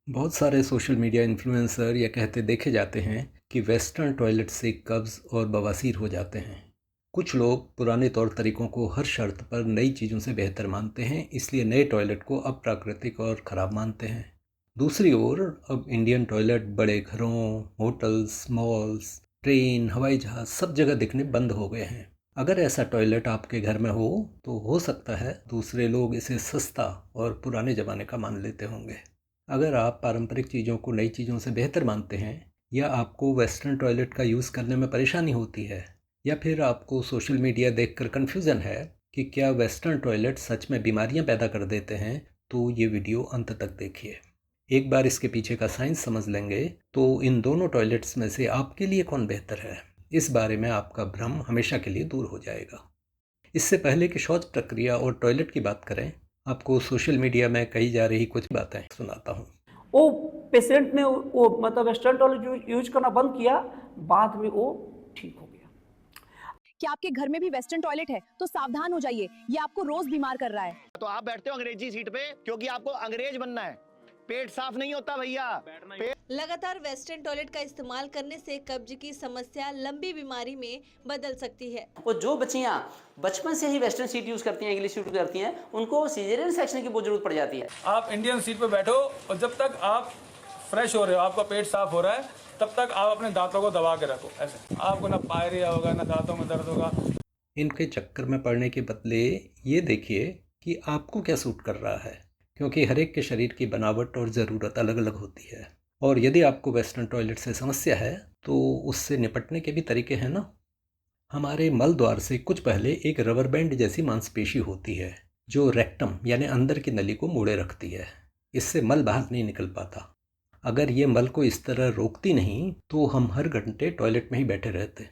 बहुत सारे social media influencer ये कहते देखे जाते हैं कि वेस्टर्न टॉयलेट से कब्ज़ और बवासीर हो जाते हैं। कुछ लोग पुराने तौर तरीकों को हर शर्त पर नई चीज़ों से बेहतर मानते हैं, इसलिए नए टॉयलेट को अप्राकृतिक और ख़राब मानते हैं। दूसरी ओर अब इंडियन टॉयलेट बड़े घरों, होटल्स, मॉल्स, ट्रेन, हवाई जहाज़ सब जगह दिखने बंद हो गए हैं। अगर ऐसा टॉयलेट आपके घर में हो सकता है दूसरे लोग इसे सस्ता और पुराने ज़माने का मान लेते होंगे। अगर आप पारंपरिक चीज़ों को नई चीज़ों से बेहतर मानते हैं, या आपको वेस्टर्न टॉयलेट का यूज़ करने में परेशानी होती है, या फिर आपको सोशल मीडिया देखकर कन्फ्यूज़न है कि क्या वेस्टर्न टॉयलेट सच में बीमारियां पैदा कर देते हैं, तो ये वीडियो अंत तक देखिए। एक बार इसके पीछे का साइंस समझ लेंगे तो इन दोनों टॉयलेट्स में से आपके लिए कौन बेहतर है, इस बारे में आपका भ्रम हमेशा के लिए दूर हो जाएगा। इससे पहले कि शौच प्रक्रिया और टॉयलेट की बात करें, आपको सोशल मीडिया में कही जा रही कुछ बातें सुनाता हूँ। वो पेशेंट ने वो मतलब वेस्टर्न टॉयलेट यूज करना बंद किया, बाद में वो ठीक हो गया। कि आपके घर में भी वेस्टर्न टॉयलेट है तो सावधान हो जाइए, ये आपको रोज बीमार कर रहा है। तो आप बैठते हो अंग्रेजी सीट पे क्योंकि आपको अंग्रेज बनना है। पेट साफ नहीं होता भैया। लगातार वेस्टर्न टॉयलेट का इस्तेमाल करने से कब्ज की समस्या लंबी बीमारी में बदल सकती है। वो जो बच्चियां बचपन से ही वेस्टर्न सीट यूज करती हैं, इंग्लिश सीट करती हैं, उनको सिजेरियन सेक्शन की बहुत जरूरत पड़ जाती है। आप इंडियन सीट पे बैठो और जब तक आप फ्रेश हो रहे हो, आपका पेट साफ हो रहा है, तब तक आप अपने दांतों को दबा के रखो। ऐसे आपको ना पायरिया होगा, ना दांतों में दर्द होगा। इनके चक्कर में पड़ने के बदले ये देखिए कि आपको क्या सूट कर रहा है, क्योंकि हर एक के शरीर की बनावट और ज़रूरत अलग अलग होती है। और यदि आपको वेस्टर्न टॉयलेट से समस्या है तो उससे निपटने के भी तरीके हैं ना। हमारे मल द्वार से कुछ पहले एक रबर बैंड जैसी मांसपेशी होती है जो रेक्टम यानी अंदर की नली को मोड़े रखती है। इससे मल बाहर नहीं निकल पाता। अगर ये मल को इस तरह रोकती नहीं तो हम हर घंटे टॉयलेट में ही बैठे रहते।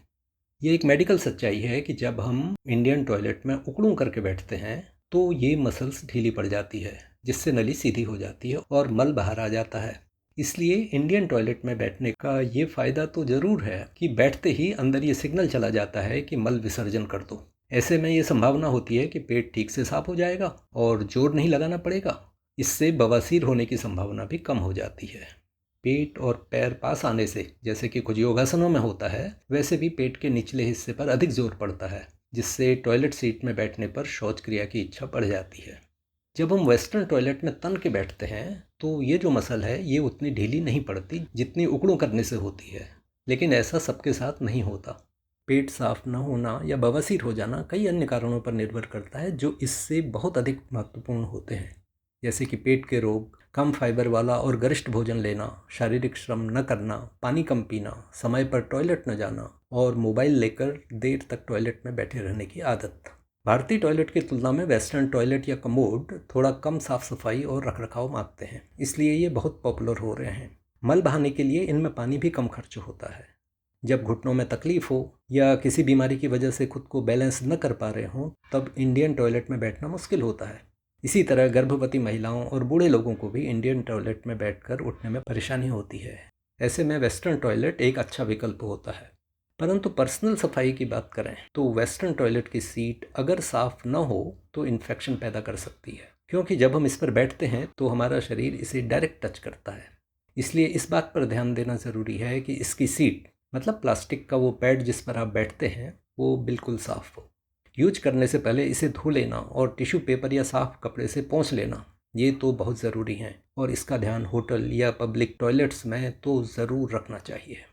ये एक मेडिकल सच्चाई है कि जब हम इंडियन टॉयलेट में उकड़ूं करके बैठते हैं तो ये मसल्स ढीली पड़ जाती है, जिससे नली सीधी हो जाती है और मल बाहर आ जाता है। इसलिए इंडियन टॉयलेट में बैठने का ये फ़ायदा तो ज़रूर है कि बैठते ही अंदर ये सिग्नल चला जाता है कि मल विसर्जन कर दो। ऐसे में ये संभावना होती है कि पेट ठीक से साफ हो जाएगा और जोर नहीं लगाना पड़ेगा। इससे बवासीर होने की संभावना भी कम हो जाती है। पेट और पैर पास आने से, जैसे कि कुछ योगासनों में होता है, वैसे भी पेट के निचले हिस्से पर अधिक जोर पड़ता है, जिससे टॉयलेट सीट में बैठने पर शौच क्रिया की इच्छा बढ़ जाती है। जब हम वेस्टर्न टॉयलेट में तन के बैठते हैं तो ये जो मसल है ये उतनी ढीली नहीं पड़ती जितनी उकड़ों करने से होती है, लेकिन ऐसा सबके साथ नहीं होता। पेट साफ न होना या बवासीर हो जाना कई अन्य कारणों पर निर्भर करता है जो इससे बहुत अधिक महत्वपूर्ण होते हैं, जैसे कि पेट के रोग, कम फाइबर वाला और गरिष्ठ भोजन लेना, शारीरिक श्रम न करना, पानी कम पीना, समय पर टॉयलेट न जाना और मोबाइल लेकर देर तक टॉयलेट में बैठे रहने की आदत। भारतीय टॉयलेट की तुलना में वेस्टर्न टॉयलेट या कमोड थोड़ा कम साफ सफाई और रखरखाव मांगते हैं, इसलिए ये बहुत पॉपुलर हो रहे हैं। मल बहाने के लिए इनमें पानी भी कम खर्च होता है। जब घुटनों में तकलीफ हो या किसी बीमारी की वजह से खुद को बैलेंस न कर पा रहे हों, तब इंडियन टॉयलेट में बैठना मुश्किल होता है। इसी तरह गर्भवती महिलाओं और बूढ़े लोगों को भी इंडियन टॉयलेट में बैठकर उठने में परेशानी होती है। ऐसे में वेस्टर्न टॉयलेट एक अच्छा विकल्प होता है। परंतु पर्सनल सफाई की बात करें तो वेस्टर्न टॉयलेट की सीट अगर साफ न हो तो इन्फेक्शन पैदा कर सकती है, क्योंकि जब हम इस पर बैठते हैं तो हमारा शरीर इसे डायरेक्ट टच करता है। इसलिए इस बात पर ध्यान देना ज़रूरी है कि इसकी सीट, मतलब प्लास्टिक का वो पैड जिस पर आप बैठते हैं, वो बिल्कुल साफ़ हो। यूज करने से पहले इसे धो लेना और टिश्यू पेपर या साफ़ कपड़े से पोंछ लेना, ये तो बहुत ज़रूरी है और इसका ध्यान होटल या पब्लिक टॉयलेट्स में तो ज़रूर रखना चाहिए।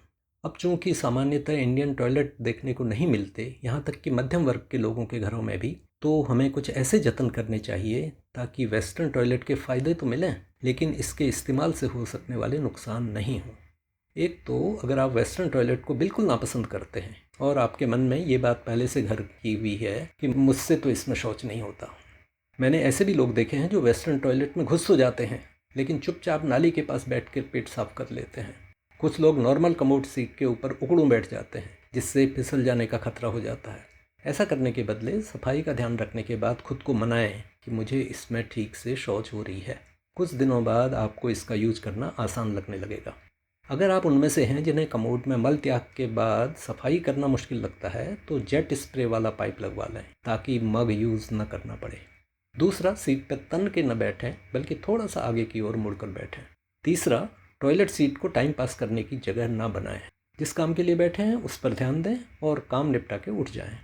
अब चूंकि सामान्यतः इंडियन टॉयलेट देखने को नहीं मिलते, यहाँ तक कि मध्यम वर्ग के लोगों के घरों में भी, तो हमें कुछ ऐसे जतन करने चाहिए ताकि वेस्टर्न टॉयलेट के फ़ायदे तो मिलें, लेकिन इसके इस्तेमाल से हो सकने वाले नुकसान नहीं हों। एक तो अगर आप वेस्टर्न टॉयलेट को बिल्कुल नापसंद करते हैं और आपके मन में ये बात पहले से घर की हुई है कि मुझसे तो इसमें शौच नहीं होता। मैंने ऐसे भी लोग देखे हैं जो वेस्टर्न टॉयलेट में घुस तो जाते हैं लेकिन चुपचाप नाली के पास बैठ कर पेट साफ कर लेते हैं। कुछ लोग नॉर्मल कमोड सीट के ऊपर उकड़ूं बैठ जाते हैं, जिससे फिसल जाने का खतरा हो जाता है। ऐसा करने के बदले सफाई का ध्यान रखने के बाद खुद को मनाएं कि मुझे इसमें ठीक से शौच हो रही है। कुछ दिनों बाद आपको इसका यूज करना आसान लगने लगेगा। अगर आप उनमें से हैं जिन्हें कमोड में मल त्याग के बाद सफाई करना मुश्किल लगता है तो जेट स्प्रे वाला पाइप लगवा लें ताकि मग यूज़ न करना पड़े। दूसरा, सीट पर तन के न बैठें बल्कि थोड़ा सा आगे की ओर मुड़कर बैठें। तीसरा, टॉयलेट सीट को टाइम पास करने की जगह ना बनाएं। जिस काम के लिए बैठे हैं उस पर ध्यान दें और काम निपटा के उठ जाएं।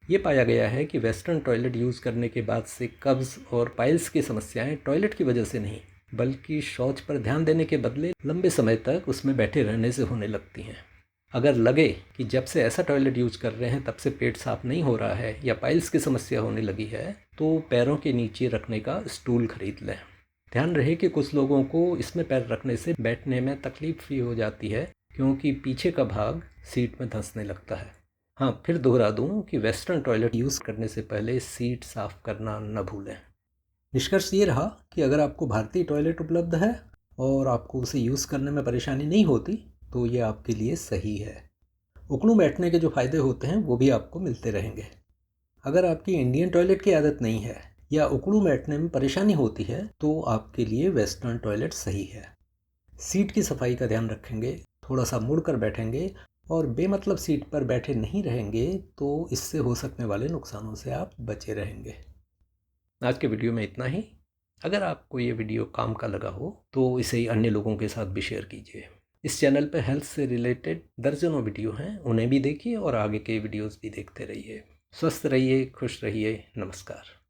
ये पाया गया है कि वेस्टर्न टॉयलेट यूज़ करने के बाद से कब्ज़ और पाइल्स की समस्याएं टॉयलेट की वजह से नहीं, बल्कि शौच पर ध्यान देने के बदले लंबे समय तक उसमें बैठे रहने से होने लगती हैं। अगर लगे कि जब से ऐसा टॉयलेट यूज़ कर रहे हैं तब से पेट साफ नहीं हो रहा है या पाइल्स की समस्या होने लगी है, तो पैरों के नीचे रखने का स्टूल खरीद लें। ध्यान रहे कि कुछ लोगों को इसमें पैर रखने से बैठने में तकलीफ भी हो जाती है, क्योंकि पीछे का भाग सीट में धंसने लगता है। हाँ, फिर दोहरा दूँ कि वेस्टर्न टॉयलेट यूज़ करने से पहले सीट साफ़ करना न भूलें। निष्कर्ष ये रहा कि अगर आपको भारतीय टॉयलेट उपलब्ध है और आपको उसे यूज़ करने में परेशानी नहीं होती तो ये आपके लिए सही है। उकड़ू बैठने के जो फ़ायदे होते हैं वो भी आपको मिलते रहेंगे। अगर आपकी इंडियन टॉयलेट की आदत नहीं है या उकड़ू बैठने में परेशानी होती है तो आपके लिए वेस्टर्न टॉयलेट सही है। सीट की सफाई का ध्यान रखेंगे, थोड़ा सा मुड़कर बैठेंगे और बेमतलब सीट पर बैठे नहीं रहेंगे तो इससे हो सकने वाले नुकसानों से आप बचे रहेंगे। आज के वीडियो में इतना ही। अगर आपको ये वीडियो काम का लगा हो तो इसे अन्य लोगों के साथ भी शेयर कीजिए। इस चैनल पर हेल्थ से रिलेटेड दर्जनों वीडियो हैं, उन्हें भी देखिए और आगे के वीडियोस भी देखते रहिए। स्वस्थ रहिए, खुश रहिए। नमस्कार।